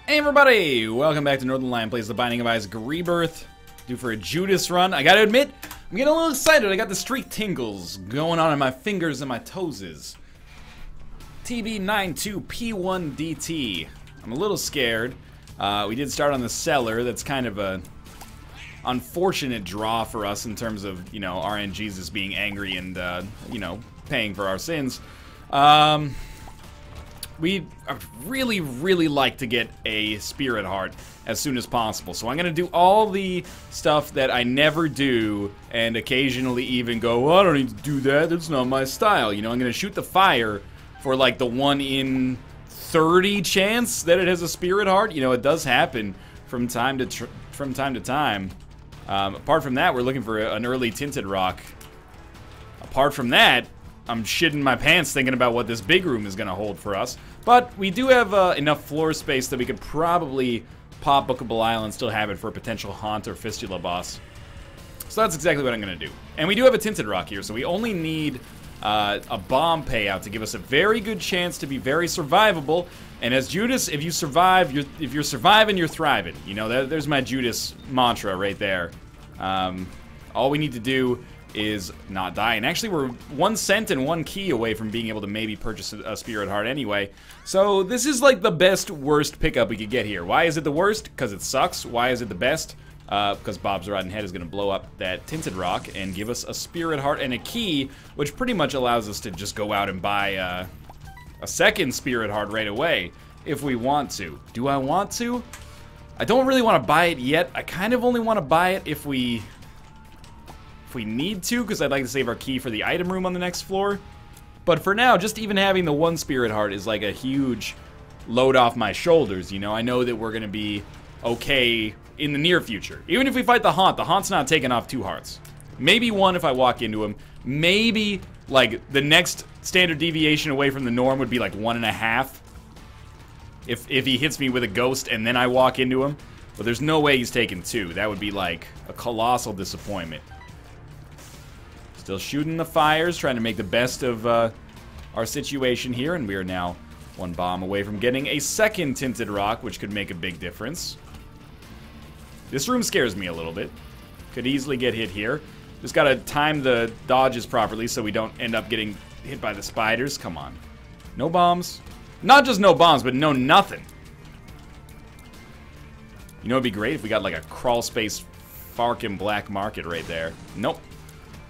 Hey everybody! Welcome back to Northern Lion Plays The Binding of Isaac Rebirth. Due for a Judas run. I gotta admit, I'm getting a little excited. I got the street tingles going on in my fingers and my toeses. TB92P1DT. I'm a little scared. We did start on the cellar. That's kind of a unfortunate draw for us in terms of, you know, RNGesus being angry and, you know, paying for our sins. We really like to get a spirit heart as soon as possible. So I'm going to do all the stuff that I never do and occasionally even go, well, I don't need to do that. That's not my style. You know, I'm going to shoot the fire for like the 1 in 30 chance that it has a spirit heart. You know, it does happen from time to time. Apart from that, we're looking for an early tinted rock. Apart from that, I'm shitting my pants thinking about what this big room is going to hold for us. But we do have enough floor space that we could probably pop Book of Belial and still have it for a potential Haunt or Fistula boss. So that's exactly what I'm going to do. And we do have a tinted rock here, so we only need a bomb payout to give us a very good chance to be very survivable. And as Judas, if you survive, if you're surviving, you're thriving. You know, there's my Judas mantra right there. All we need to do is not die, and actually we're 1 cent and 1 key away from being able to maybe purchase a spirit heart anyway. So this is like the best worst pickup we could get here. Why is it the worst? Because it sucks. Why is it the best? Because Bob's Rotten Head is going to blow up that tinted rock and give us a spirit heart and a key, which pretty much allows us to just go out and buy a second spirit heart right away if we want to. Do I want to? I don't really want to buy it yet. I kind of only want to buy it if we need to, because I'd like to save our key for the item room on the next floor. But for now, just even having the 1 spirit heart is like a huge load off my shoulders, you know? I know that we're going to be okay in the near future. Even if we fight the Haunt's not taking off 2 hearts. Maybe 1 if I walk into him. Maybe, like, the next standard deviation away from the norm would be like 1.5. If he hits me with a ghost and then I walk into him. But there's no way he's taking 2. That would be like a colossal disappointment. Still shooting the fires, trying to make the best of our situation here, and we are now 1 bomb away from getting a second tinted rock, which could make a big difference. This room scares me a little bit. Could easily get hit here. Just gotta time the dodges properly so we don't end up getting hit by the spiders. Come on. No bombs. Not just no bombs, but no nothing. You know it'd be great if we got like a crawl space Farkin black market right there. Nope.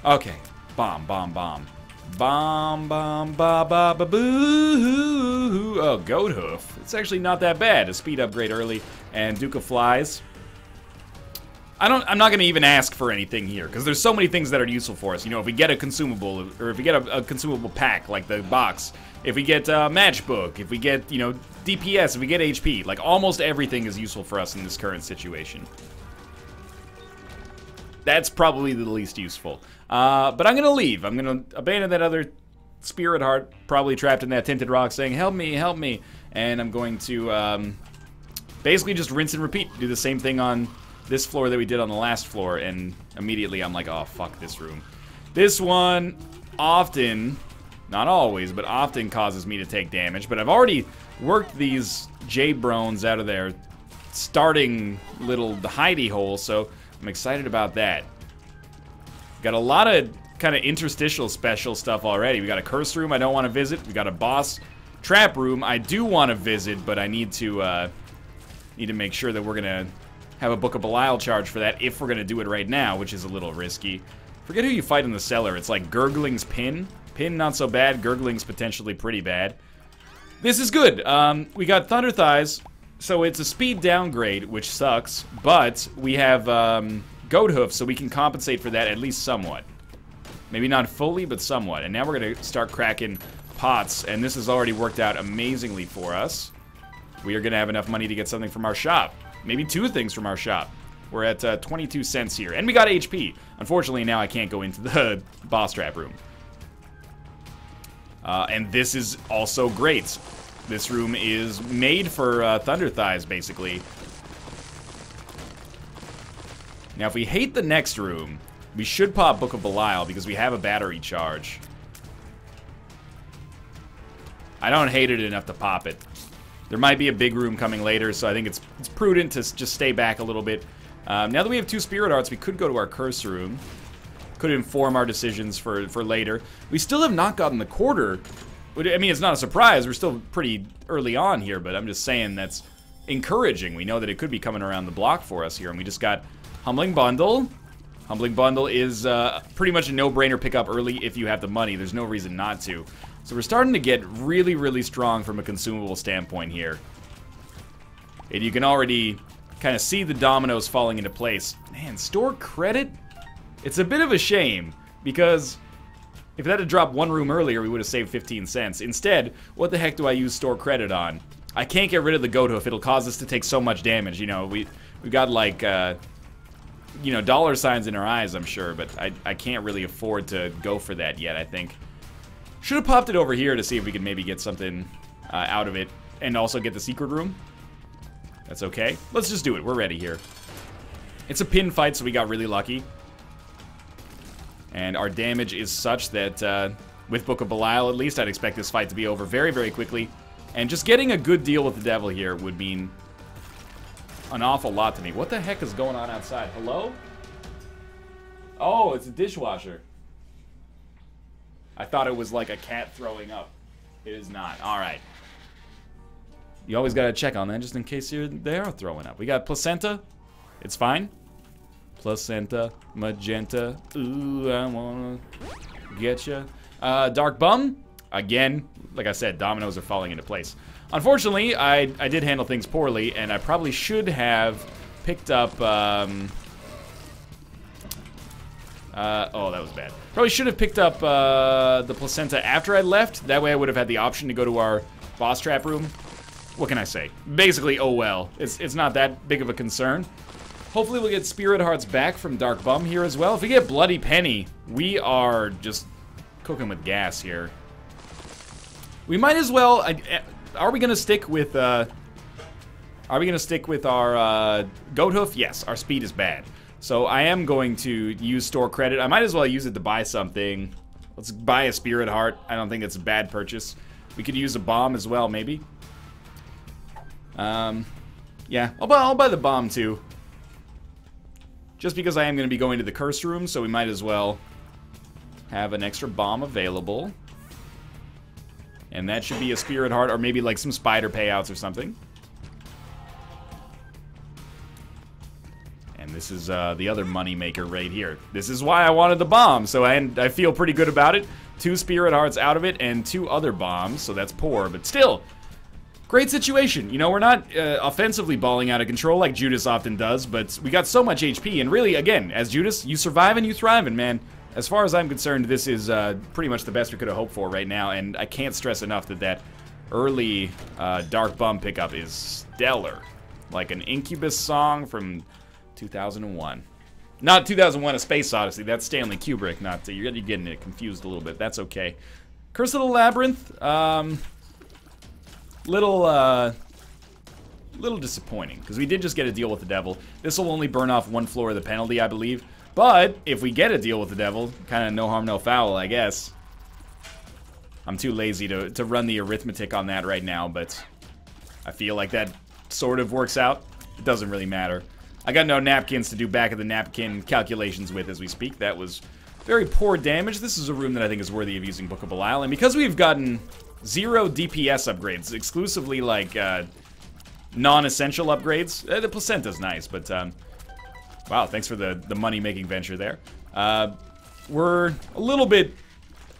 Okay. Bomb, bomb, bomb. Bomb, bomb, ba, ba, ba, boo. Oh, Goat Hoof. It's actually not that bad. A speed upgrade early. And Duke of Flies. I'm not going to even ask for anything here, because there's so many things that are useful for us. You know, if we get a consumable, or if we get a consumable pack, like the box. If we get a matchbook. If we get, you know, DPS. If we get HP. Like, almost everything is useful for us in this current situation. That's probably the least useful. But I'm going to leave. I'm going to abandon that other spirit heart, probably trapped in that tinted rock, saying, help me, help me. And I'm going to basically just rinse and repeat. Do the same thing on this floor that we did on the last floor. And immediately I'm like, oh, fuck this room. This one often, not always, but often causes me to take damage. But I've already worked these J-Brones out of their starting little hidey hole, so I'm excited about that. Got a lot of kind of interstitial special stuff already. We got a curse room I don't want to visit. We got a boss trap room I do want to visit, but I need to make sure that we're gonna have a Book of Belial charge for that if we're gonna do it right now, which is a little risky. Forget who you fight in the cellar. It's like Gurgling's Pin. Pin not so bad. Gurgling's potentially pretty bad. This is good. We got Thunder Thighs. So it's a speed downgrade, which sucks, but we have Goat Hoof, so we can compensate for that at least somewhat. Maybe not fully, but somewhat. And now we're going to start cracking pots, and this has already worked out amazingly for us. We are going to have enough money to get something from our shop. Maybe 2 things from our shop. We're at 22 cents here, and we got HP. Unfortunately, now I can't go into the boss trap room. And this is also great. This room is made for Thunder Thighs, basically. Now, if we hate the next room, we should pop Book of Belial, because we have a battery charge. I don't hate it enough to pop it. There might be a big room coming later, so I think it's prudent to just stay back a little bit. Now that we have 2 Spirit Hearts, we could go to our curse room. Could inform our decisions for later. We still have not gotten the quarter. I mean, it's not a surprise. We're still pretty early on here, but I'm just saying that's encouraging. We know that it could be coming around the block for us here, and we just got Humbling Bundle. Humbling Bundle is pretty much a no-brainer pickup early if you have the money. There's no reason not to. So we're starting to get really, really strong from a consumable standpoint here. And you can already kind of see the dominoes falling into place. Man, store credit? It's a bit of a shame, because if it had to drop 1 room earlier, we would have saved 15 cents. Instead, what the heck do I use store credit on? I can't get rid of the goat hoof. It'll cause us to take so much damage. You know, we got like, you know, dollar signs in our eyes, I'm sure, but I can't really afford to go for that yet, I think. Should have popped it over here to see if we could maybe get something out of it, and also get the secret room. That's okay. Let's just do it. We're ready here. It's a pin fight, so we got really lucky. And our damage is such that, with Book of Belial at least, I'd expect this fight to be over very, very quickly. And just getting a good deal with the devil here would mean an awful lot to me. What the heck is going on outside? Hello? Oh, it's a dishwasher. I thought it was like a cat throwing up. It is not. Alright. You always gotta check on that just in case they are throwing up. We got placenta. It's fine. Placenta, magenta. Ooh, I wanna get ya. Dark Bum. Again, like I said, dominoes are falling into place. Unfortunately, I did handle things poorly, and I probably should have picked up, oh, that was bad. Probably should have picked up the placenta after I left. That way I would have had the option to go to our boss trap room. What can I say? Basically, oh well. It's not that big of a concern. Hopefully we'll get Spirit Hearts back from Dark Bum here as well. If we get Bloody Penny, we are just cooking with gas here. We might as well... Are we gonna stick with our goat hoof? Yes, our speed is bad. So I am going to use store credit. I might as well use it to buy something. Let's buy a Spirit Heart. I don't think it's a bad purchase. We could use a bomb as well, maybe. Yeah, I'll buy the bomb too. Just because I am going to be going to the curse room, so we might as well have an extra bomb available. And that should be a Spirit Heart, or maybe like some spider payouts or something. And this is the other money maker right here. This is why I wanted the bomb, so I feel pretty good about it. 2 Spirit Hearts out of it, and 2 other bombs, so that's poor, but still, great situation. You know, we're not offensively balling out of control like Judas often does, but we got so much HP, and really, again, as Judas, you survive and you thrive, and man, as far as I'm concerned, this is pretty much the best we could have hoped for right now, and I can't stress enough that early Dark Bum pickup is stellar. Like an Incubus song from 2001. Not 2001: A Space Odyssey, that's Stanley Kubrick, not... You're getting it confused a little bit, that's okay. Curse of the Labyrinth, little disappointing, because we did just get a deal with the devil. This will only burn off 1 floor of the penalty, I believe. But if we get a deal with the devil, kind of no harm, no foul, I guess. I'm too lazy to run the arithmetic on that right now, but I feel like that sort of works out. It doesn't really matter. I got no napkins to do back of the napkin calculations with as we speak. That was very poor damage. This is a room that I think is worthy of using Book of Belial, and because we've gotten 0 DPS upgrades, exclusively like non-essential upgrades, the placenta's nice, but wow, thanks for the money-making venture there. We're a little bit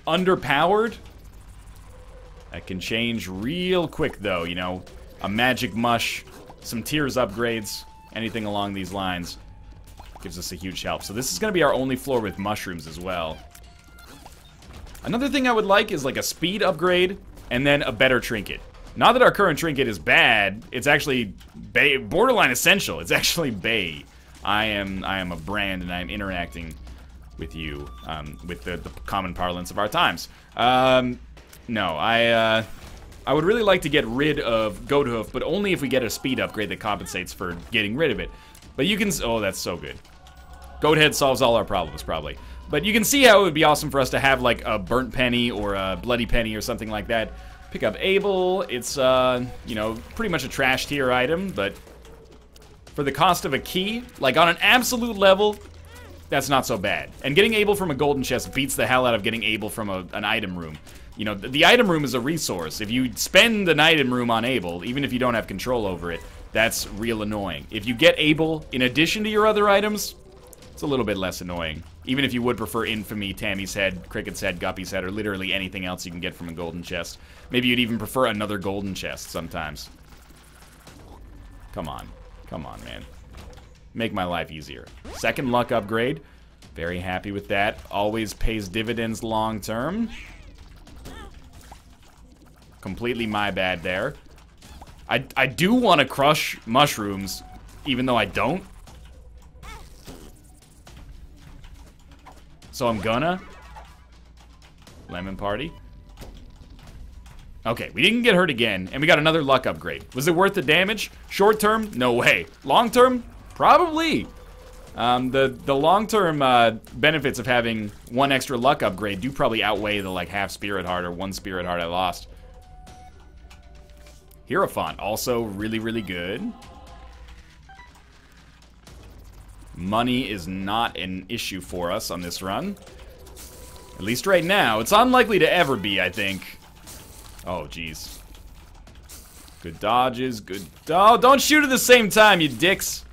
underpowered. That can change real quick, though, you know. A magic mush, some tears upgrades, anything along these lines gives us a huge help. So this is going to be our only floor with mushrooms as well. Another thing I would like is like a speed upgrade and then a better trinket. Not that our current trinket is bad, it's actually borderline essential. It's actually Bay. I am a brand, and I am interacting with you with the common parlance of our times. No, I would really like to get rid of Goat Hoof, but only if we get a speed upgrade that compensates for getting rid of it. But you can... Oh, that's so good. Goat Head solves all our problems, probably. But you can see how it would be awesome for us to have, like, a Burnt Penny or a Bloody Penny or something like that. Pick up Able. It's, you know, pretty much a trash tier item, but for the cost of a key, like on an absolute level, that's not so bad. And getting Able from a golden chest beats the hell out of getting Able from an item room. You know, the item room is a resource. If you spend an item room on Able, even if you don't have control over it, that's real annoying. If you get Able in addition to your other items, it's a little bit less annoying. Even if you would prefer Infamy, Tammy's Head, Cricket's Head, Guppy's Head, or literally anything else you can get from a golden chest. Maybe you'd even prefer another golden chest sometimes. Come on. Come on, man. Make my life easier. Second luck upgrade. Very happy with that. Always pays dividends long term. Completely my bad there. I do want to crush mushrooms, even though I don't. So I'm gonna. Lemon Party. Okay, we didn't get hurt again, and we got another luck upgrade. Was it worth the damage? Short term? No way. Long term? Probably. The long-term benefits of having one extra luck upgrade do probably outweigh the like half spirit heart or one spirit heart I lost. Hierophant, also really, really good. Money is not an issue for us on this run. At least right now. It's unlikely to ever be, I think. Oh, jeez. Good dodges, good... Oh, don't shoot at the same time, you dicks.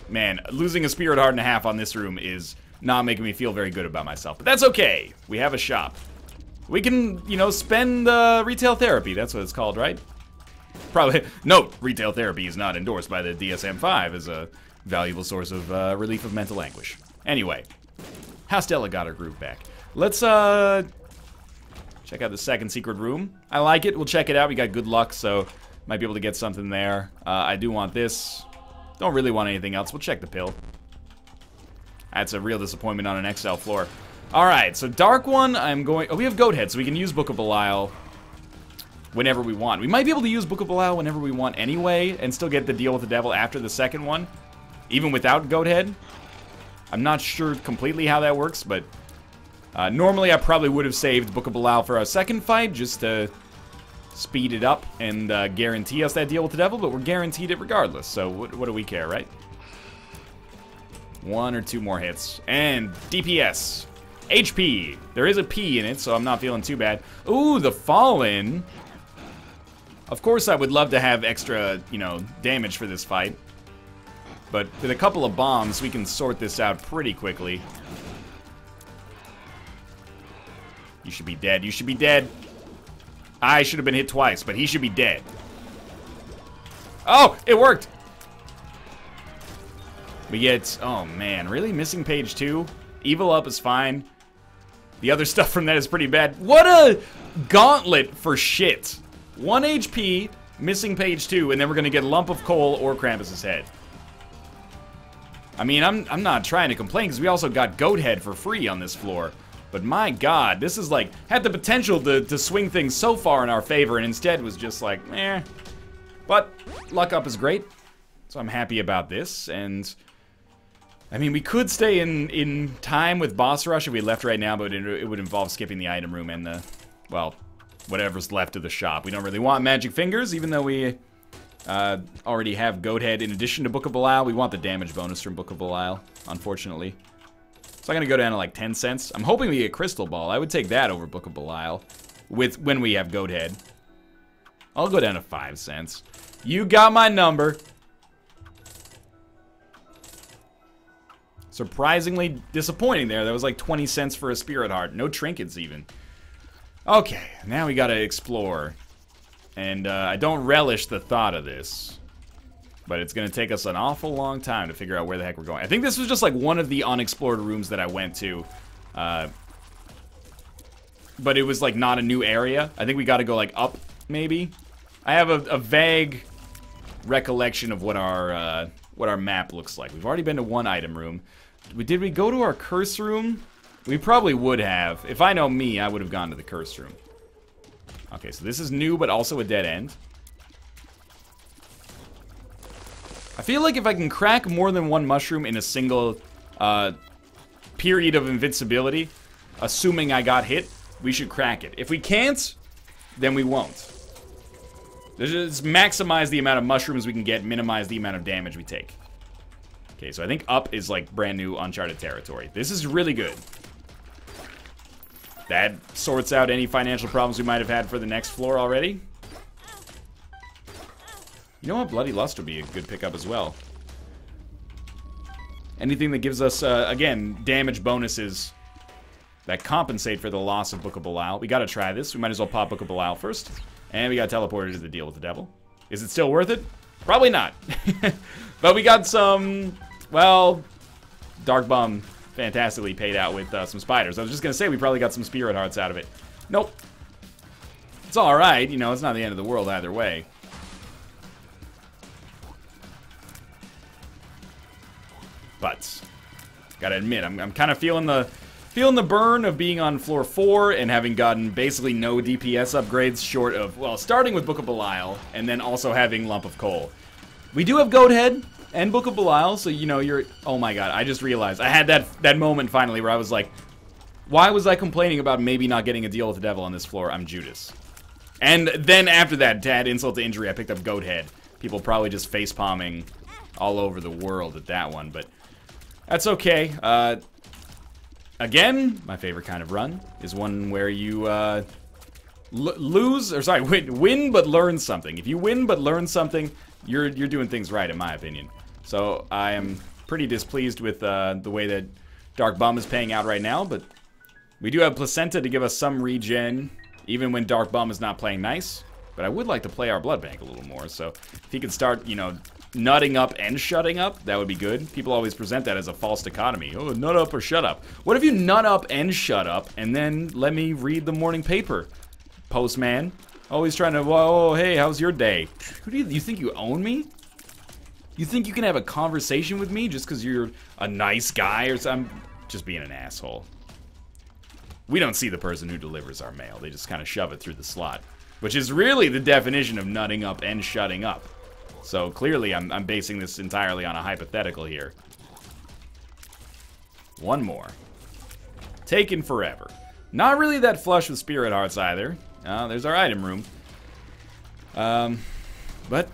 Man, losing a spirit heart and a half on this room is not making me feel very good about myself. But that's okay. We have a shop. We can, you know, spend retail therapy. That's what it's called, right? Probably. Note, retail therapy is not endorsed by the DSM-5 as a valuable source of relief of mental anguish. Anyway, how Stella got her groove back. Let's check out the second secret room. I like it. We'll check it out. We got good luck, so might be able to get something there. I do want this. Don't really want anything else. We'll check the pill. That's a real disappointment on an XL floor. Alright, so Dark One, I'm going... Oh, we have Goat Head, so we can use Book of Belial whenever we want. We might be able to use Book of Belial whenever we want anyway, and still get the deal with the devil after the second one, even without Goat Head. I'm not sure completely how that works, but normally I probably would have saved Book of Belial for our second fight, just to speed it up and guarantee us that deal with the devil, but we're guaranteed it regardless, so what do we care, right? One or two more hits. And DPS. HP. There is a P in it, so I'm not feeling too bad. Ooh, the Fallen. Of course I would love to have extra, you know, damage for this fight. But with a couple of bombs, we can sort this out pretty quickly. You should be dead. You should be dead. I should have been hit twice, but he should be dead. Oh, it worked. We get, oh man, really? Missing page 2? Evil up is fine. The other stuff from that is pretty bad. What a gauntlet for shit. 1 HP, missing page 2, and then we're gonna get Lump of Coal or Krampus's Head. I mean, I'm not trying to complain, because we also got Goat Head for free on this floor. But my god, this is like, had the potential to swing things so far in our favor, and instead was just like, eh. But, luck up is great, so I'm happy about this, and... I mean, we could stay in time with boss rush if we left right now, but it would involve skipping the item room and the, well, whatever's left of the shop. We don't really want magic fingers, even though we already have Goat Head in addition to Book of Belial. We want the damage bonus from Book of Belial, unfortunately. So I'm gonna go down to like 10 cents. I'm hoping we get Crystal Ball. I would take that over Book of Belial when we have Goat Head. I'll go down to 5 cents. You got my number. Surprisingly disappointing there. That was like 20 cents for a Spirit Heart. No trinkets even. Okay, now we gotta explore. And I don't relish the thought of this. But it's gonna take us an awful long time to figure out where the heck we're going. I think this was just like one of the unexplored rooms that I went to. But it was like not a new area. I think we gotta go like up, maybe. I have a vague recollection of what our map looks like. We've already been to one item room. Did we go to our curse room? We probably would have. If I know me, I would have gone to the curse room. Okay, so this is new, but also a dead end. I feel like if I can crack more than one mushroom in a single period of invincibility, assuming I got hit, we should crack it. If we can't, then we won't. Just maximize the amount of mushrooms we can get, minimize the amount of damage we take. Okay, so I think up is like brand new uncharted territory. This is really good. That sorts out any financial problems we might have had for the next floor already. You know what? Bloody Lust would be a good pickup as well. Anything that gives us, again, damage bonuses that compensate for the loss of Book of Belial. We gotta try this. We might as well pop Book of Belial first. And we got teleported to the deal with the devil. Is it still worth it? Probably not. But we got some, well, Dark Bum fantastically paid out with some spiders. I was just gonna say we probably got some spirit hearts out of it. Nope. It's alright, you know, it's not the end of the world either way. But gotta admit, I'm kind of feeling the burn of being on floor 4 and having gotten basically no DPS upgrades short of, well, starting with Book of Belial and then also having Lump of Coal. We do have Goat Head and Book of Belial, so you know you're. Oh my god! I just realized I had that moment finally where I was like, why was I complaining about maybe not getting a deal with the devil on this floor? I'm Judas. And then after that, to add insult to injury, I picked up Goat Head. People probably just face palming all over the world at that one, but. That's okay. Again, my favorite kind of run is one where you win but learn something. If you win but learn something, you're doing things right, in my opinion. So I am pretty displeased with the way that Dark Bum is paying out right now, but we do have Placenta to give us some regen, even when Dark Bum is not playing nice. But I would like to play our Blood Bank a little more, so if he could start, you know, nutting up and shutting up, that would be good. People always present that as a false dichotomy. Oh, nut up or shut up. What if you nut up and shut up, and then let me read the morning paper, postman? Always trying to, whoa, hey, how's your day? Who do you think you own me? You think you can have a conversation with me just because you're a nice guy or something? Just being an asshole. We don't see the person who delivers our mail. They just kind of shove it through the slot, which is really the definition of nutting up and shutting up. So clearly I'm basing this entirely on a hypothetical here. One more. Taken forever. Not really that flush with spirit hearts either. There's our item room. But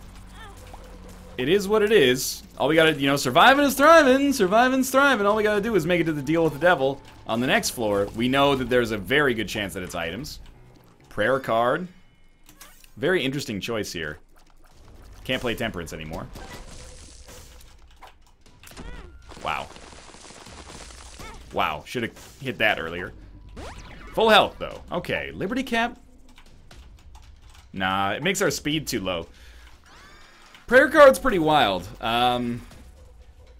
it is what it is. All we gotta, you know, surviving is thriving. Surviving's thriving. All we gotta do is make it to the deal with the devil. On the next floor, we know that there's a very good chance that it's items. Prayer card. Very interesting choice here. Can't play Temperance anymore. Wow. Wow, should have hit that earlier. Full health, though. Okay, Liberty Cap? Nah, it makes our speed too low. Prayer card's pretty wild.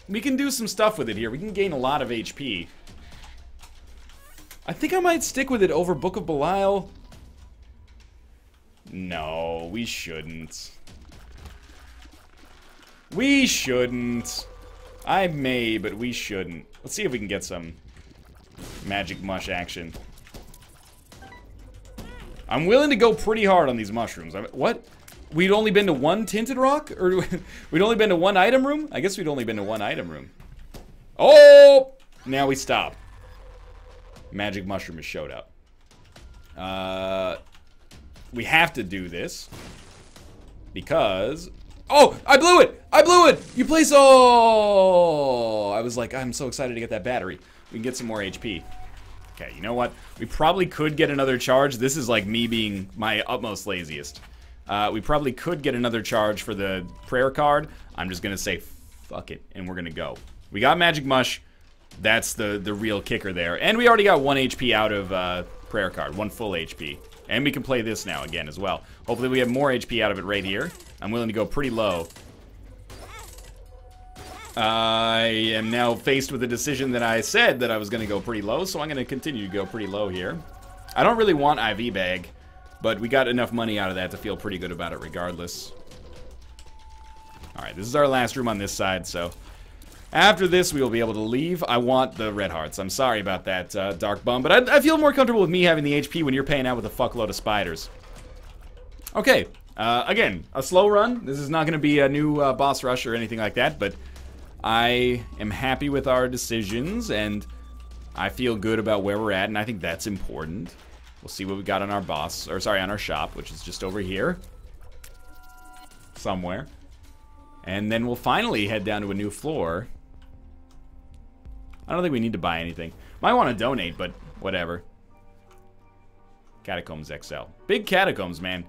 We can do some stuff with it here. We can gain a lot of HP. I think I might stick with it over Book of Belial. No, we shouldn't. We shouldn't. I may, but we shouldn't. Let's see if we can get some magic mush action. I'm willing to go pretty hard on these mushrooms. What? We'd only been to one tinted rock? Or we'd only been to one item room? I guess we'd only been to one item room. Oh! Now we stop. Magic mushroom has showed up. We have to do this. Because... Oh! I blew it! I blew it! You place... Oh! I was like, I'm so excited to get that battery. We can get some more HP. Okay, you know what? We probably could get another charge. This is like me being my utmost laziest. We probably could get another charge for the prayer card. I'm just gonna say, fuck it, and we're gonna go. We got Magic Mush. That's the real kicker there. And we already got 1 HP out of prayer card. 1 full HP. And we can play this now again as well. Hopefully we have more HP out of it right here. I'm willing to go pretty low. I am now faced with a decision that I said that I was going to go pretty low, so I'm going to continue to go pretty low here. I don't really want IV bag, but we got enough money out of that to feel pretty good about it regardless. Alright, this is our last room on this side, so after this we will be able to leave. I want the red hearts. I'm sorry about that, Dark Bum, but I feel more comfortable with me having the HP when you're paying out with a fuckload of spiders. Okay, again, a slow run. This is not going to be a new boss rush or anything like that, but I am happy with our decisions, and I feel good about where we're at, and I think that's important. We'll see what we got on our boss, or sorry, on our shop, which is just over here. Somewhere. And then we'll finally head down to a new floor. I don't think we need to buy anything. Might want to donate, but whatever. Catacombs XL. Big Catacombs, man.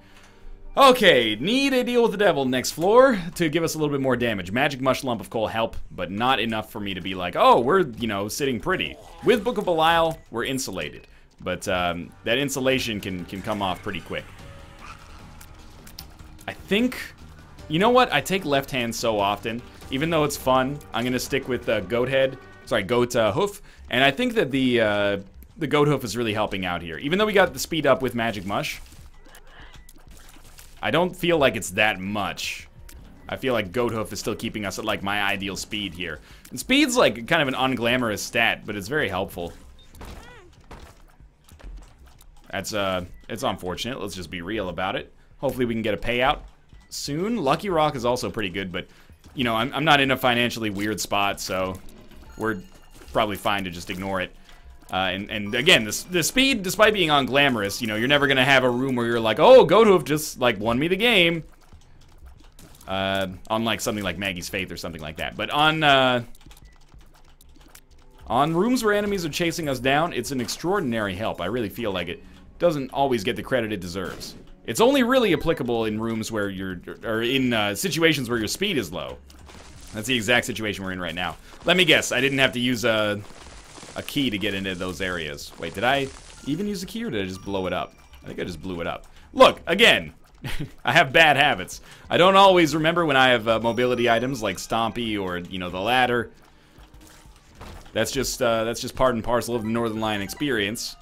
Okay, need a deal with the devil next floor to give us a little bit more damage. Magic Mush Lump of Coal help, but not enough for me to be like, oh, we're, you know, sitting pretty. With Book of Belial, we're insulated. But that insulation can come off pretty quick. I think, you know what? I take left hand so often. Even though it's fun, I'm going to stick with Goat Head. Sorry, Goat Hoof. And I think that the Goat Hoof is really helping out here. Even though we got the speed up with Magic Mush, I don't feel like it's that much. I feel like Goat Hoof is still keeping us at, like, my ideal speed here. And speed's, like, kind of an unglamorous stat, but it's very helpful. That's, it's unfortunate. Let's just be real about it. Hopefully we can get a payout soon. Lucky Rock is also pretty good, but, you know, I'm not in a financially weird spot, so we're probably fine to just ignore it. And again, the speed, despite being unglamorous, you know, you're never gonna have a room where you're like, oh, Goat Hoof just, like, won me the game. Unlike something like Maggie's Faith or something like that. But on rooms where enemies are chasing us down, it's an extraordinary help. I really feel like it doesn't always get the credit it deserves. It's only really applicable in rooms where or in situations where your speed is low. That's the exact situation we're in right now. Let me guess, I didn't have to use a key to get into those areas. Wait, did I even use a key or did I just blow it up? I think I just blew it up. Look, again, I have bad habits. I don't always remember when I have mobility items like Stompy or, you know, the ladder. That's just part and parcel of the Northern Lion experience.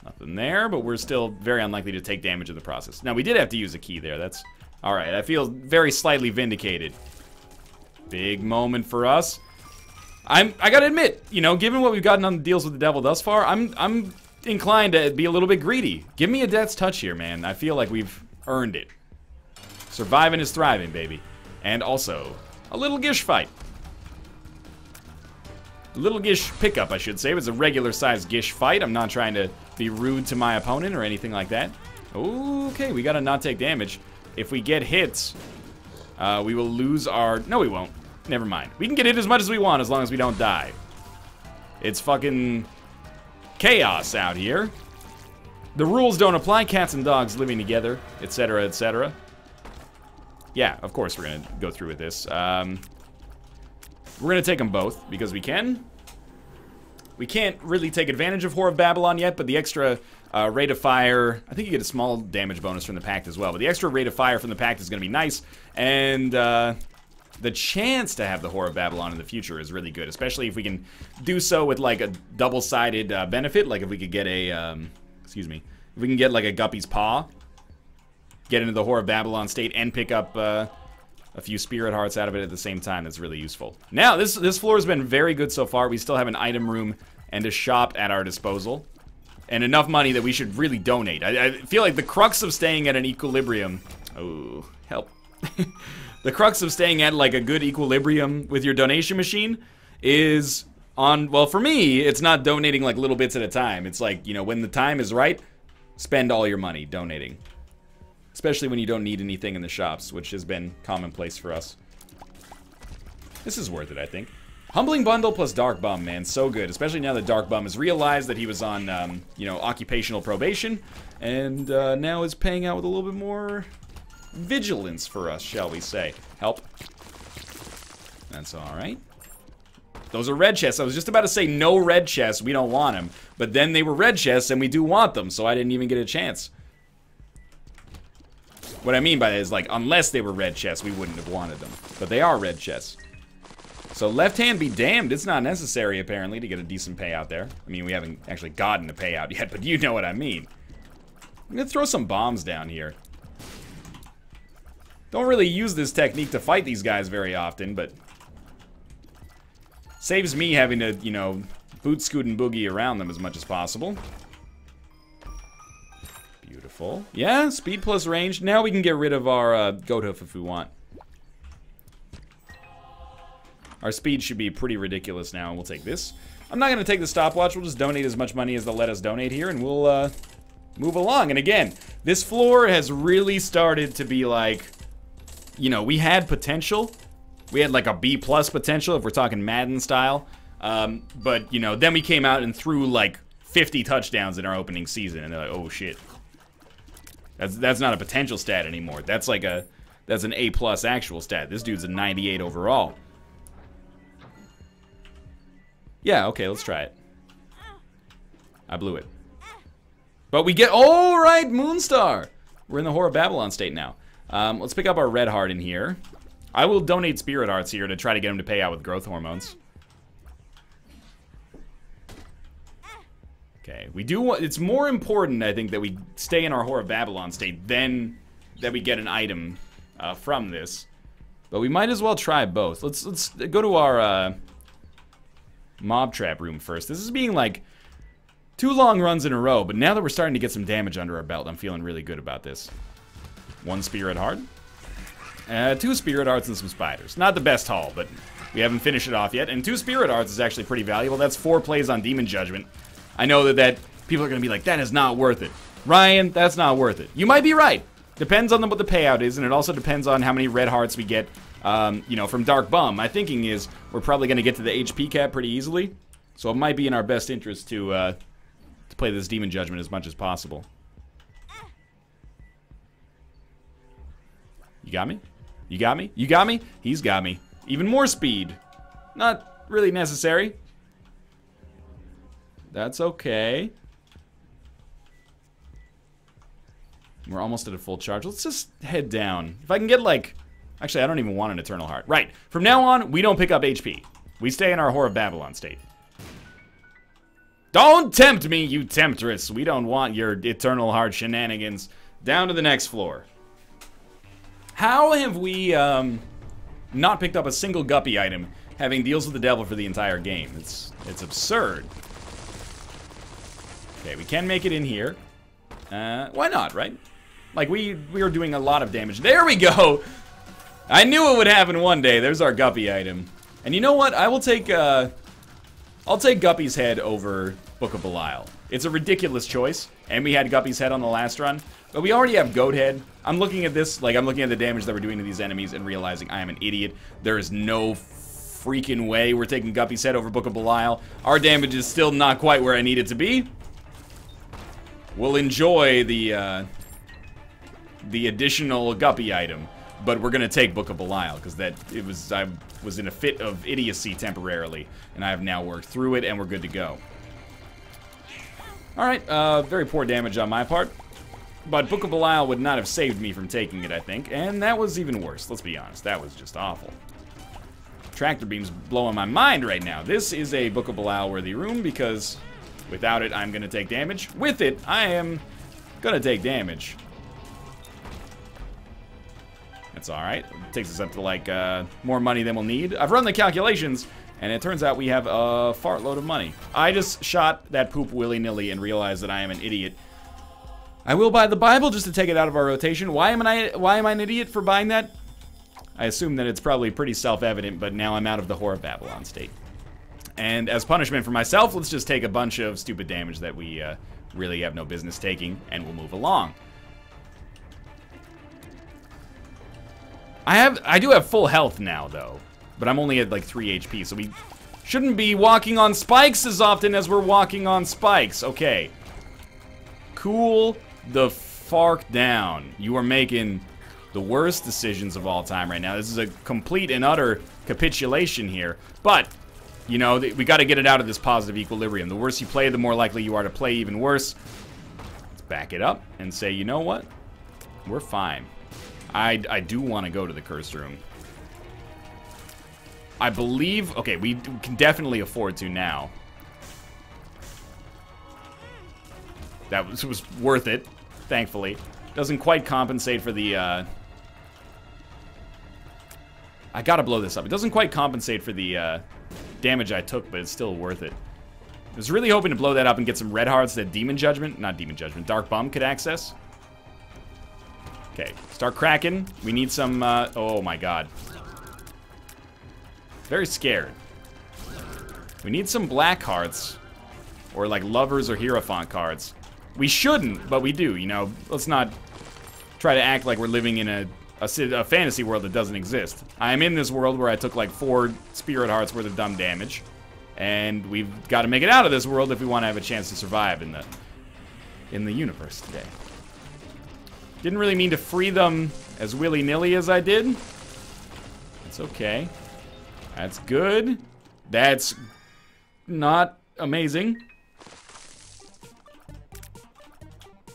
Nothing there, but we're still very unlikely to take damage in the process. Now, we did have to use a key there. That's all right. I feel very slightly vindicated. Big moment for us. I gotta admit, you know, given what we've gotten on the deals with the devil thus far, I'm inclined to be a little bit greedy. Give me a Death's Touch here, man. I feel like we've earned it. Surviving is thriving, baby. And also, a little Gish fight. A little Gish pickup, I should say. It was a regular-sized Gish fight. I'm not trying to be rude to my opponent or anything like that. Okay, we gotta not take damage. If we get hit, we will lose our... No, we won't. Never mind. We can get hit as much as we want as long as we don't die. It's fucking chaos out here. The rules don't apply. Cats and dogs living together, etc., etc. Yeah, of course we're gonna go through with this. We're gonna take them both because we can. We can't really take advantage of Whore of Babylon yet, but the extra rate of fire, I think you get a small damage bonus from the pact as well, but the extra rate of fire from the pact is gonna be nice, and the chance to have the Whore of Babylon in the future is really good, especially if we can do so with like a double-sided benefit, like if we could get a, excuse me, if we can get like a Guppy's Paw, get into the Whore of Babylon state and pick up a few spirit hearts out of it at the same time. That's really useful. Now, this floor has been very good so far. We still have an item room and a shop at our disposal, and enough money that we should really donate. I feel like the crux of staying at an equilibrium... Oh, help. The crux of staying at like a good equilibrium with your donation machine is on... Well, for me, it's not donating like little bits at a time. It's like, you know, when the time is right, spend all your money donating. Especially when you don't need anything in the shops, which has been commonplace for us. This is worth it, I think. Humbling Bundle plus Dark Bum, man, so good. Especially now that Dark Bum has realized that he was on, you know, occupational probation. And now is paying out with a little bit more vigilance for us, shall we say. Help. That's alright. Those are red chests. I was just about to say no red chests, we don't want them. But then they were red chests and we do want them, so I didn't even get a chance. What I mean by that is, like, unless they were red chests, we wouldn't have wanted them. But they are red chests. So left hand be damned, it's not necessary, apparently, to get a decent payout there. I mean, we haven't actually gotten a payout yet, but you know what I mean. I'm gonna throw some bombs down here. Don't really use this technique to fight these guys very often, but... saves me having to, you know, boot, scoot, and boogie around them as much as possible. Beautiful. Yeah, speed plus range. Now we can get rid of our goat hoof if we want. Our speed should be pretty ridiculous now, and we'll take this. I'm not going to take the stopwatch. We'll just donate as much money as they'll let us donate here, and we'll move along. And again, this floor has really started to be like, you know, we had potential. We had like a B+ potential if we're talking Madden style. But, you know, then we came out and threw like 50 touchdowns in our opening season, and they're like, oh shit. That's not a potential stat anymore. That's like that's an A+ actual stat. This dude's a 98 overall. Yeah, okay, let's try it. I blew it. But we get, all right, Moonstar. We're in the Whore of Babylon state now. Let's pick up our red heart in here. I will donate spirit hearts here to try to get him to pay out with growth hormones. Okay, we do want, it's more important, I think, that we stay in our Whore of Babylon state than that we get an item from this. But we might as well try both. Let's go to our mob trap room first. This is being like 2 long runs in a row, but now that we're starting to get some damage under our belt, I'm feeling really good about this. 1 spirit heart. 2 spirit hearts and some spiders. Not the best haul, but we haven't finished it off yet. And 2 spirit hearts is actually pretty valuable. That's 4 plays on Demon Judgment. I know that people are going to be like, that is not worth it. Ryan, that's not worth it. You might be right. Depends on what the payout is, and it also depends on how many red hearts we get, you know, from Dark Bum. My thinking is we're probably going to get to the HP cap pretty easily, so it might be in our best interest to play this Demon Judgment as much as possible. You got me? You got me? You got me? He's got me. Even more speed. Not really necessary. That's okay. We're almost at a full charge. Let's just head down. If I can get like... Actually, I don't even want an Eternal Heart. Right. From now on, we don't pick up HP. We stay in our Whore of Babylon state. Don't tempt me, you temptress. We don't want your Eternal Heart shenanigans. Down to the next floor. How have we not picked up a single guppy item having deals with the devil for the entire game? It's absurd. Okay, we can make it in here. Why not, right? Like, we are doing a lot of damage. There we go! I knew it would happen one day. There's our guppy item. And you know what? I will take, I'll take Guppy's head over Book of Belial. It's a ridiculous choice, and we had Guppy's head on the last run. But we already have Goat Head. I'm looking at this, like, I'm looking at the damage that we're doing to these enemies and realizing I am an idiot. There is no freaking way we're taking Guppy's head over Book of Belial. Our damage is still not quite where I need it to be. We'll enjoy the additional Guppy item, but we're gonna take Book of Belial because I was in a fit of idiocy temporarily, and I have now worked through it, and we're good to go. All right, very poor damage on my part, but Book of Belial would not have saved me from taking it, I think, and that was even worse. Let's be honest, that was just awful. Tractor beam's blowing my mind right now. This is a Book of Belial worthy room because without it, I'm gonna take damage. With it, I am gonna take damage. That's alright. It takes us up to, like, more money than we'll need. I've run the calculations, and it turns out we have a fart load of money. I just shot that poop willy-nilly and realized that I am an idiot. I will buy the Bible just to take it out of our rotation. Why am I an idiot for buying that? I assume that it's probably pretty self-evident, but now I'm out of the Whore of Babylon state. And as punishment for myself, let's just take a bunch of stupid damage that we really have no business taking, and we'll move along. I do have full health now, though, but I'm only at like 3 HP, so we shouldn't be walking on spikes as often as we're walking on spikes. Okay. Cool the fark down. You are making the worst decisions of all time right now. This is a complete and utter capitulation here, but you know, we got to get it out of this positive equilibrium. The worse you play, the more likely you are to play even worse. Let's back it up and say, you know what? We're fine. I do want to go to the cursed room. I believe... Okay, we can definitely afford to now. That was worth it, thankfully. Doesn't quite compensate for the... I gotta blow this up. It doesn't quite compensate for the damage I took, but it's still worth it. I was really hoping to blow that up and get some red hearts that Demon Judgment... Not Demon Judgment, Dark Bum could access. Okay, start cracking. We need some, oh my god. Very scared. We need some black hearts. Or like lovers or Hierophant cards. We shouldn't, but we do, you know. Let's not try to act like we're living in a fantasy world that doesn't exist. I am in this world where I took like 4 spirit hearts worth of dumb damage. And we've got to make it out of this world if we want to have a chance to survive in the universe today. Didn't really mean to free them as willy-nilly as I did. It's okay. That's good. That's not amazing.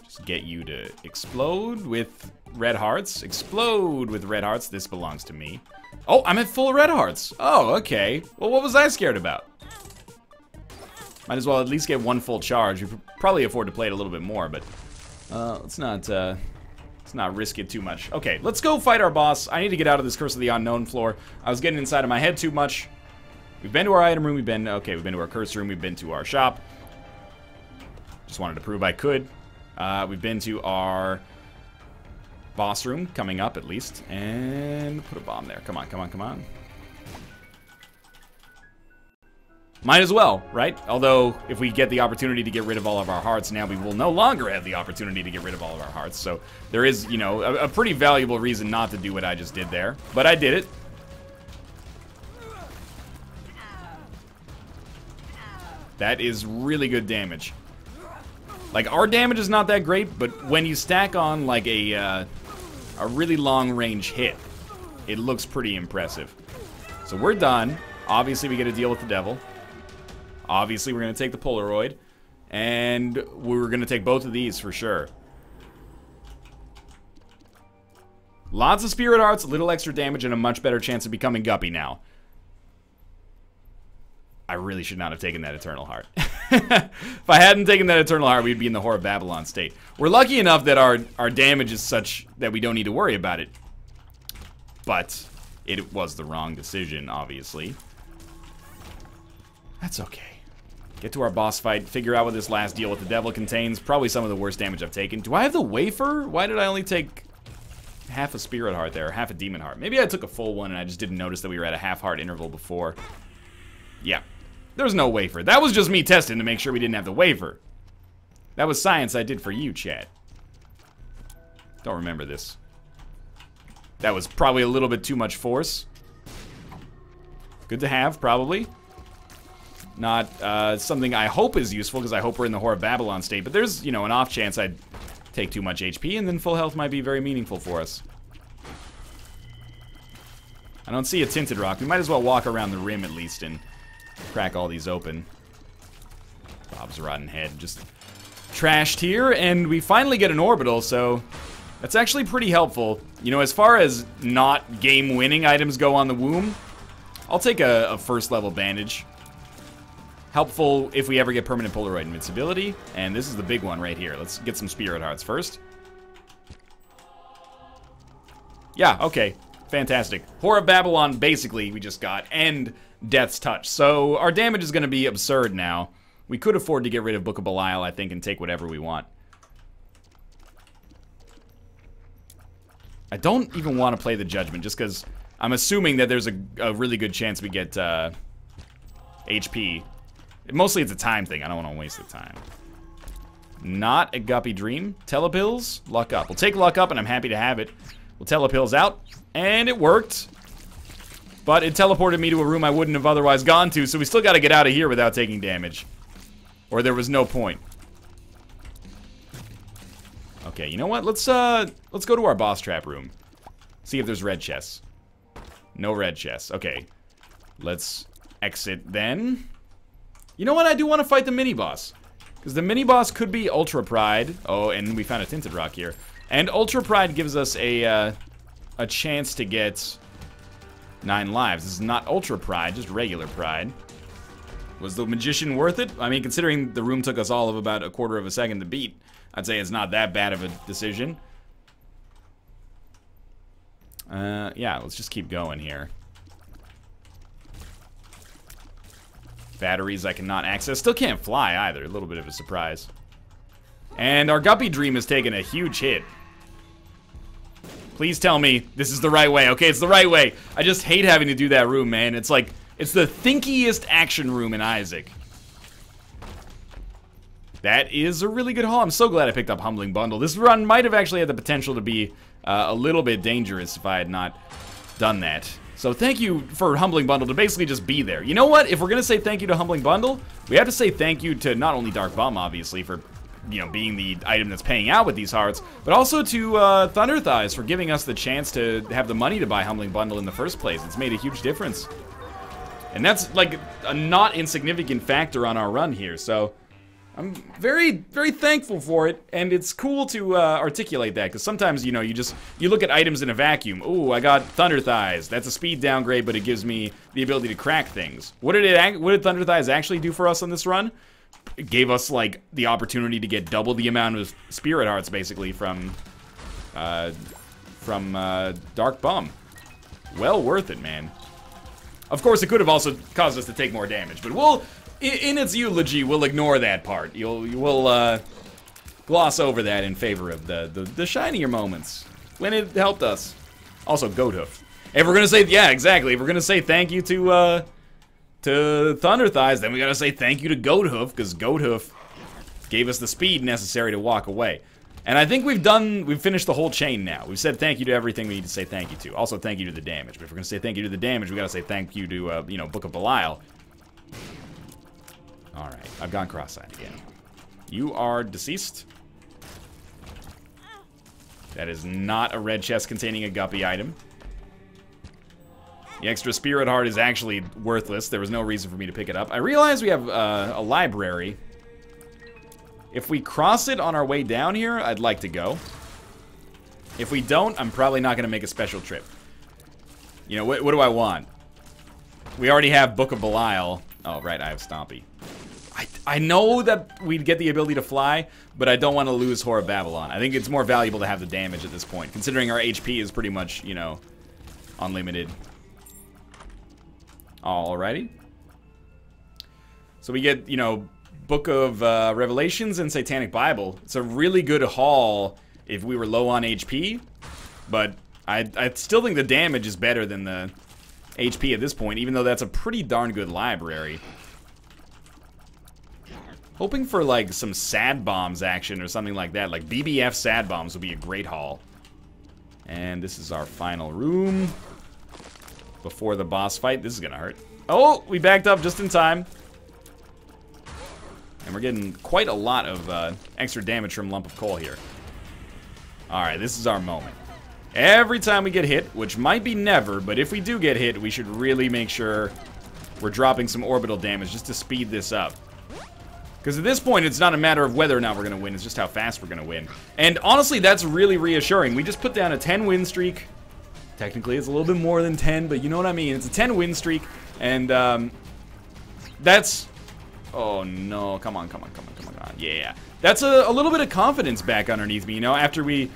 Just get you to explode with red hearts. Explode with red hearts. This belongs to me. Oh, I'm at full red hearts. Oh, okay. Well, what was I scared about? Might as well at least get 1 full charge. We could probably afford to play it a little bit more, but let's not risk it too much. Okay, let's go fight our boss. I need to get out of this Curse of the Unknown floor. I was getting inside of my head too much. We've been to our item room. We've been to our curse room. We've been to our shop. Just wanted to prove I could. We've been to our boss room, coming up at least. And put a bomb there. Come on, come on, come on. Might as well, right? Although, if we get the opportunity to get rid of all of our hearts, now we will no longer have the opportunity to get rid of all of our hearts. So, there is, you know, a pretty valuable reason not to do what I just did there. But I did it. That is really good damage. Like, our damage is not that great, but when you stack on, like, a really long-range hit, it looks pretty impressive. So, we're done. Obviously, we get to deal with the devil. Obviously, we're going to take the Polaroid. And we're going to take both of these for sure. Lots of Spirit Hearts, a little extra damage, and a much better chance of becoming Guppy now. I really should not have taken that Eternal Heart. If I hadn't taken that Eternal Heart, we'd be in the Whore of Babylon state. We're lucky enough that our damage is such that we don't need to worry about it. But it was the wrong decision, obviously. That's okay. Get to our boss fight, figure out what this last deal with the devil contains. Probably some of the worst damage I've taken. Do I have the wafer? Why did I only take half a Spirit Heart there, or half a Demon Heart? Maybe I took a full one and I just didn't notice that we were at a half heart interval before. Yeah. There's no wafer. That was just me testing to make sure we didn't have the wafer. That was science I did for you, chat. Don't remember this. That was probably a little bit too much force. Good to have, probably. Not something I hope is useful, because I hope we're in the Whore of Babylon state. But there's, you know, an off chance I'd take too much HP, and then full health might be very meaningful for us. I don't see a Tinted Rock. We might as well walk around the rim at least and crack all these open. Bob's rotten head just trashed here, and we finally get an orbital, so that's actually pretty helpful. You know, as far as not game-winning items go on the womb, I'll take a first-level bandage. Helpful if we ever get permanent Polaroid invincibility, and this is the big one right here. Let's get some Spirit Hearts first. Yeah, okay. Fantastic. Whore of Babylon, basically, we just got, and Death's Touch. So our damage is going to be absurd now. We could afford to get rid of Book of Belial, I think, and take whatever we want. I don't even want to play the Judgment, just because I'm assuming that there's a really good chance we get HP. Mostly it's a time thing. I don't want to waste the time. Not a Guppy Dream. Telepills, Luck Up. We'll take Luck Up, and I'm happy to have it. We'll Telepills out, and it worked. But it teleported me to a room I wouldn't have otherwise gone to, so we still got to get out of here without taking damage. Or there was no point. Okay, you know what? Let's go to our boss trap room. See if there's red chests. No red chests. Okay. Let's exit then. You know what? I do want to fight the mini-boss. Because the mini-boss could be Ultra Pride. Oh, and we found a Tinted Rock here. And Ultra Pride gives us a chance to get 9 lives. This is not Ultra Pride, just regular Pride. Was the Magician worth it? I mean, considering the room took us all of about a quarter of a second to beat, I'd say it's not that bad of a decision. Yeah, let's just keep going here. Batteries I cannot access. Still can't fly either. A little bit of a surprise. And our Guppy Dream has taken a huge hit. Please tell me this is the right way. Okay, it's the right way. I just hate having to do that room, man. It's like It's the thinkiest action room in Isaac. That is a really good haul. I'm so glad I picked up Humbling Bundle. This run might have actually had the potential to be a little bit dangerous if I had not done that. So thank you for Humbling Bundle to basically just be there. You know what? If we're going to say thank you to Humbling Bundle, we have to say thank you to not only Dark Bum, obviously, for, you know, being the item that's paying out with these hearts, but also to Thunder Thighs for giving us the chance to have the money to buy Humbling Bundle in the first place. It's made a huge difference. And that's, like, a not insignificant factor on our run here, so I'm very, very thankful for it, and it's cool to articulate that, because sometimes, you know, you look at items in a vacuum. Ooh, I got Thunder Thighs. That's a speed downgrade, but it gives me the ability to crack things. What did Thunder Thighs actually do for us on this run? It gave us, like, the opportunity to get double the amount of Spirit Hearts, basically, from Dark Bum. Well worth it, man. Of course, it could have also caused us to take more damage, but we'll... In its eulogy, we'll ignore that part. We'll gloss over that in favor of the shinier moments when it helped us. Also, Goathoof. If we're gonna say, yeah, exactly. If we're gonna say thank you to Thunder Thighs, then we gotta say thank you to Goathoof, because Goathoof gave us the speed necessary to walk away. And I think we've finished the whole chain now. We've said thank you to everything we need to say thank you to. Also, thank you to the damage. But if we're gonna say thank you to the damage, we gotta say thank you to you know, Book of Belial. Alright, I've gone cross-eyed again. You are deceased. That is not a red chest containing a guppy item. The extra Spirit Heart is actually worthless. There was no reason for me to pick it up. I realize we have a library. If we cross it on our way down here, I'd like to go. If we don't, I'm probably not going to make a special trip. You know, what do I want? We already have Book of Belial. Oh, right, I have Stompy. I know that we'd get the ability to fly, but I don't want to lose Whore of Babylon. I think it's more valuable to have the damage at this point, considering our HP is pretty much, you know, unlimited. Alrighty. So we get, you know, Book of Revelations and Satanic Bible. It's a really good haul if we were low on HP, but I still think the damage is better than the HP at this point, even though that's a pretty darn good library. Hoping for, like, some Sad Bombs action or something like that. Like, BBF Sad Bombs would be a great haul. And this is our final room before the boss fight. This is gonna hurt. Oh, we backed up just in time. And we're getting quite a lot of extra damage from Lump of Coal here. Alright, this is our moment. Every time we get hit, which might be never, but if we do get hit, we should really make sure we're dropping some orbital damage just to speed this up. Because at this point, it's not a matter of whether or not we're going to win, it's just how fast we're going to win. And honestly, that's really reassuring. We just put down a 10-win streak. Technically, it's a little bit more than 10, but you know what I mean. It's a 10-win streak, and that's... Oh, no. Come on. Yeah. That's a little bit of confidence back underneath me, you know, after we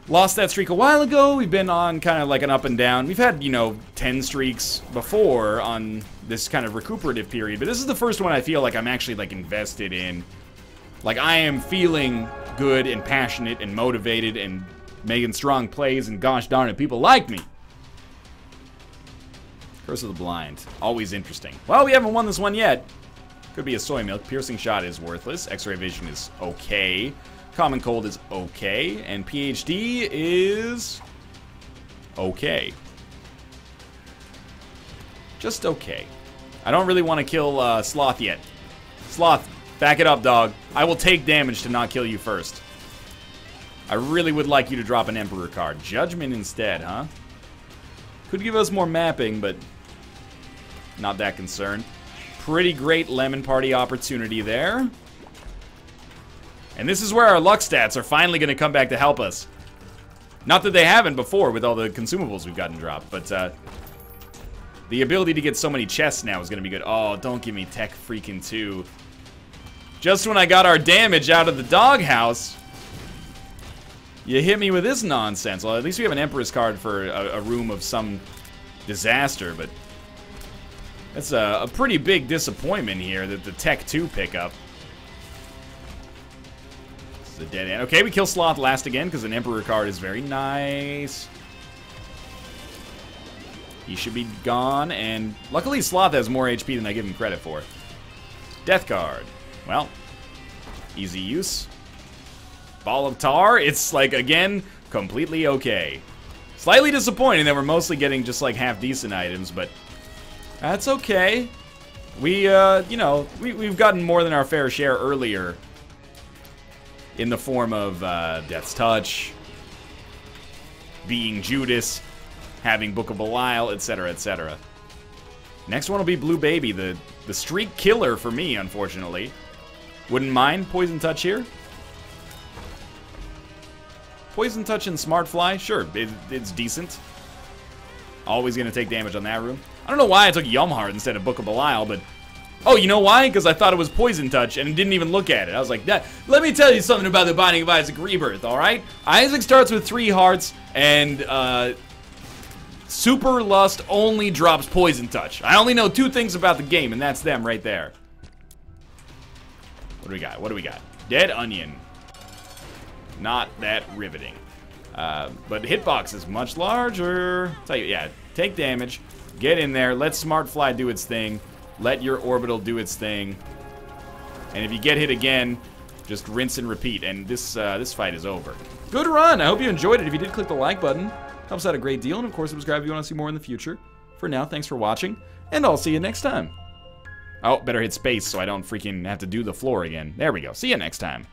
lost that streak a while ago. We've been on kind of like an up and down. We've had, you know, 10 streaks before on this kind of recuperative period, but this is the first one I feel like I'm actually, like, invested in. Like, I am feeling good and passionate and motivated and making strong plays, and gosh darn it, people like me. Curse of the Blind. Always interesting. Well, we haven't won this one yet. Could be a soy milk. Piercing Shot is worthless. X-ray vision is okay. Common Cold is okay. And PhD is okay. Just okay. I don't really want to kill Sloth yet. Sloth, back it up, dog. I will take damage to not kill you first. I really would like you to drop an Emperor card. Judgment instead, huh? Could give us more mapping, but not that concerned. Pretty great Lemon Party opportunity there. And this is where our luck stats are finally going to come back to help us. Not that they haven't before with all the consumables we've gotten dropped, but the ability to get so many chests now is going to be good. Oh, don't give me Tech freaking 2. Just when I got our damage out of the doghouse, you hit me with this nonsense. Well, at least we have an Emperor's card for a room of some disaster, but that's a pretty big disappointment here that the Tech 2 pickup. This is a dead end. Okay, we kill Sloth last again because an Emperor card is very nice. He should be gone, and luckily Sloth has more HP than I give him credit for. Death card. Well, easy use. Ball of Tar, it's like, again, completely okay. Slightly disappointing that we're mostly getting just like half-decent items, but that's okay. We, you know, we've gotten more than our fair share earlier in the form of Death's Touch, being Judas, having Book of Belial, etc., etc. Next one will be Blue Baby, the streak killer for me, unfortunately. Wouldn't mind Poison Touch here. Poison Touch and Smart Fly, sure, it's decent. Always going to take damage on that room. I don't know why I took Yumheart instead of Book of Belial, but... Oh, you know why? Because I thought it was Poison Touch and didn't even look at it. I was like, let me tell you something about the Binding of Isaac Rebirth, alright? Isaac starts with 3 hearts, and Super Lust only drops Poison Touch. I only know 2 things about the game, and that's them right there. What do we got? What do we got? Dead Onion. Not that riveting. But Hitbox is much larger. Tell you, yeah, take damage. Get in there. Let Smart Fly do its thing. Let your Orbital do its thing. And if you get hit again, just rinse and repeat. And this fight is over. Good run. I hope you enjoyed it. If you did, click the like button. Helps out a great deal. And of course, subscribe if you want to see more in the future. For now, thanks for watching. And I'll see you next time. Oh, better hit space so I don't freaking have to do the floor again. There we go. See you next time.